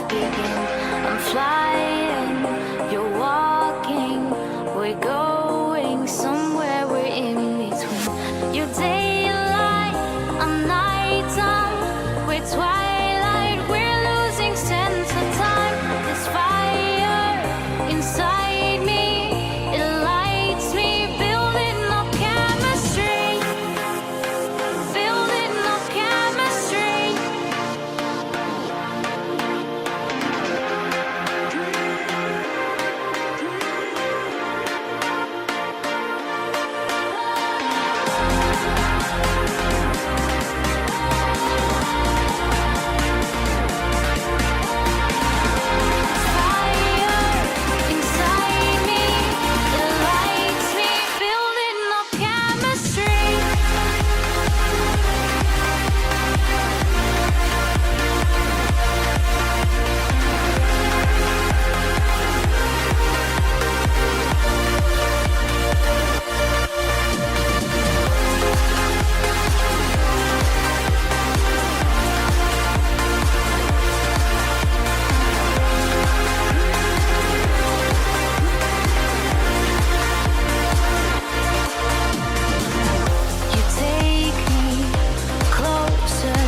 begin. I'm flying, you're walking, we're going somewhere, we're in between. Your daylight, I'm nighttime, we're twilight, we're losing sense of time. This fire inside me, it lights me, building up chemistry, building up chemistry. You take me closer,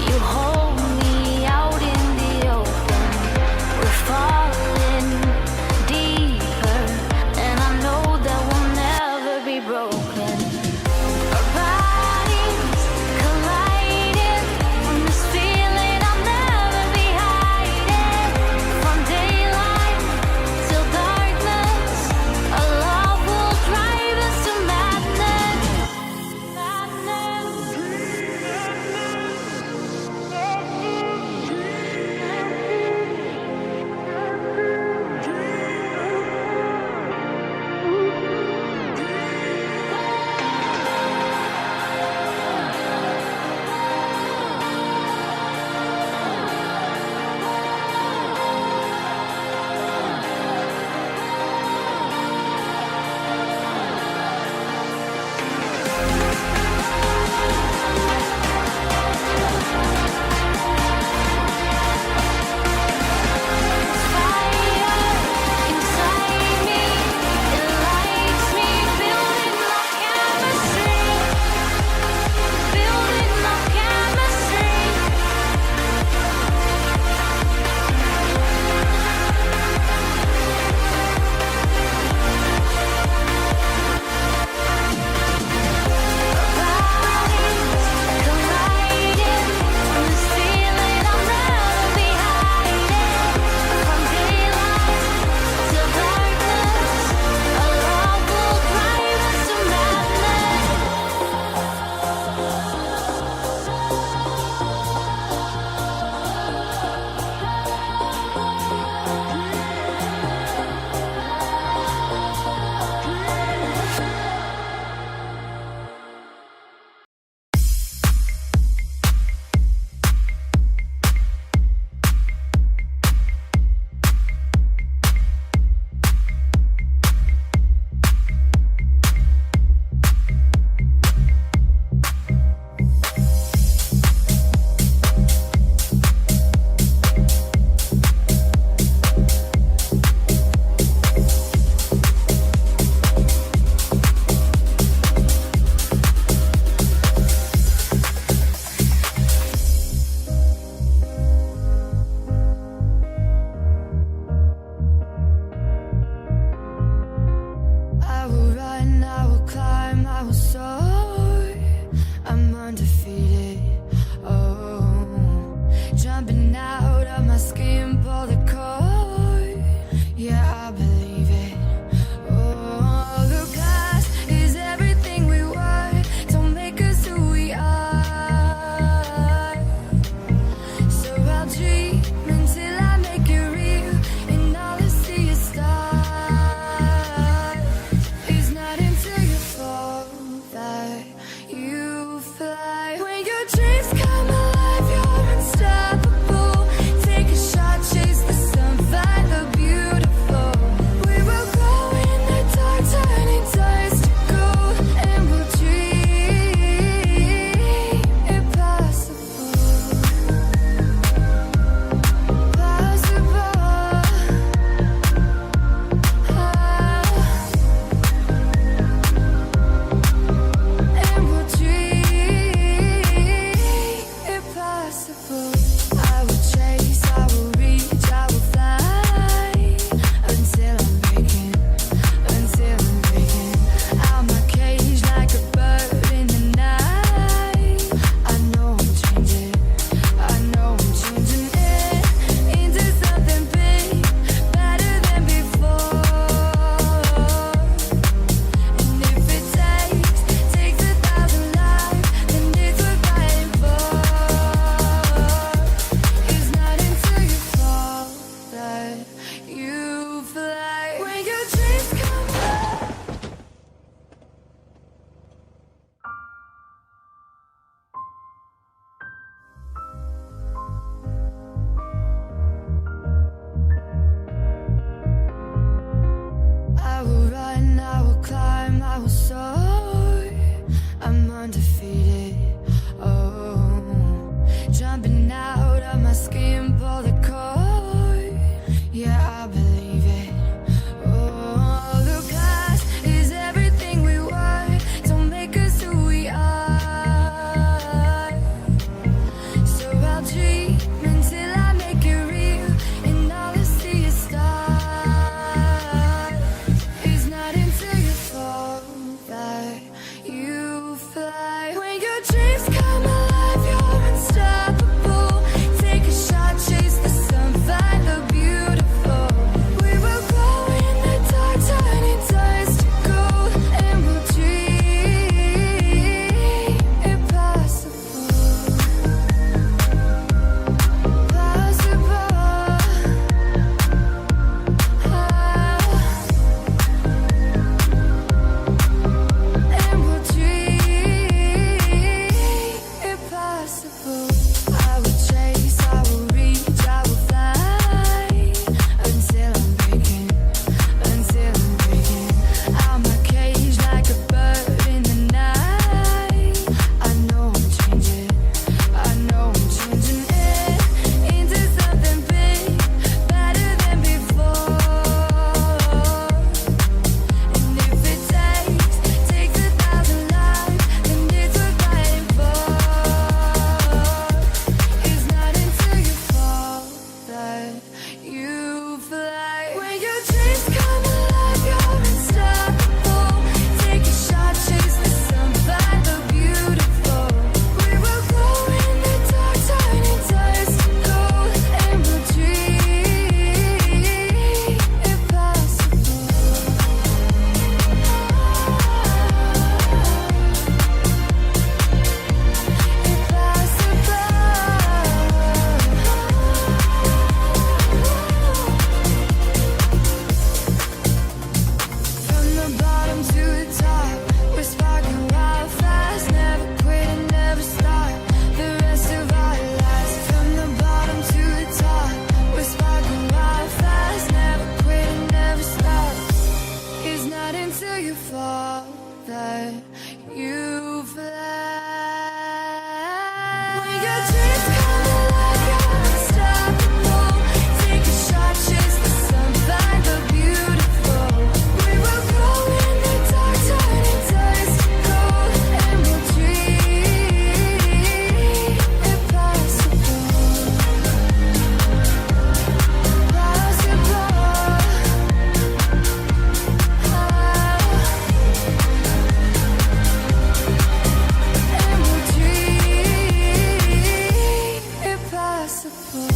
you hold me out in the open. We're falling deeper, and I know that we'll never be broken. Our bodies colliding from this feeling I'll never be hiding. From daylight till darkness, our love will drive us to madness. I will run, I will climb, I will soar. I'm undefeated. Oh, jumping out of my skin, pull the cord. Yeah, I believe it. Oh, the past is everything we were. Don't make us who we are. So I'll dream until I make it real, and all I see is stars. It's not until you fall that you fly. When your dreams come alive, you're unstoppable. Take a shot, chase the sun. soar. I'm undefeated. Oh, jumping out of my skin, pull the cord. Yeah, I believe it. Oh, the past is everything we were. Don't make us who we are. So I'll dream until I make it real, and all I see is stars. It's not until you fall that you fly. When your dreams come alive, you're unstoppable. Take a shot, chase the sun, find the beautiful. We will glow in the dark, turning dust to gold, and we'll dream impossible. Possible. And we'll dream impossible. I will chase, I will reach, I will fly until I'm breaking, until I'm breaking out my cage like a bird in the night. I know I'm changing, I know I'm changing it into something big, better than before. And if it takes 1,000 lives, then it's worth fighting for. It's not until you fall that you fly. When your dreams come alive, you're unstoppable. Take a shot, chase the sun, find the beautiful. We will glow in the dark, turning dust to gold, and we'll dream impossible. From the bottom to the top, we're sparking wild fast, never quit and never stop. The rest of our lives. From the bottom to the top, we're sparking wild fast, never quit and never stop. It's not until you fall that you fly. When your dreams come alive, you're unstoppable. Take a shot, chase the sun, find the beautiful. We will glow in the dark, turning dust to gold, and we'll dream impossible. Possible. And we'll dream impossible.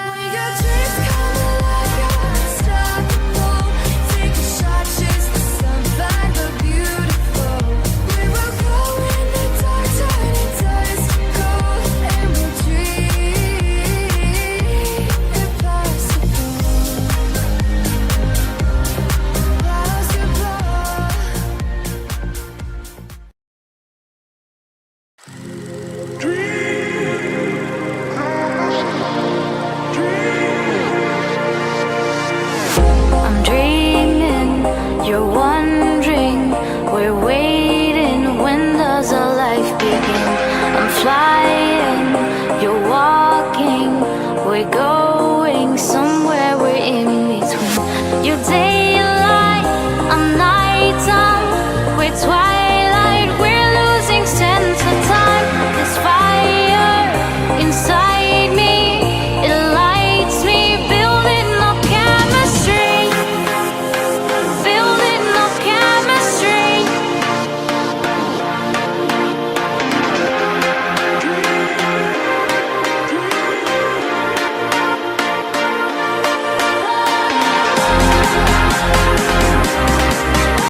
When your dreams come alive, you're unstoppable. Take a shot, chase the sun, find the beautiful. We will glow in the dark, turning dust to gold, and we'll dream impossible. I'm dreaming, you're wondering, we're waiting, when does our life begin? I'm flying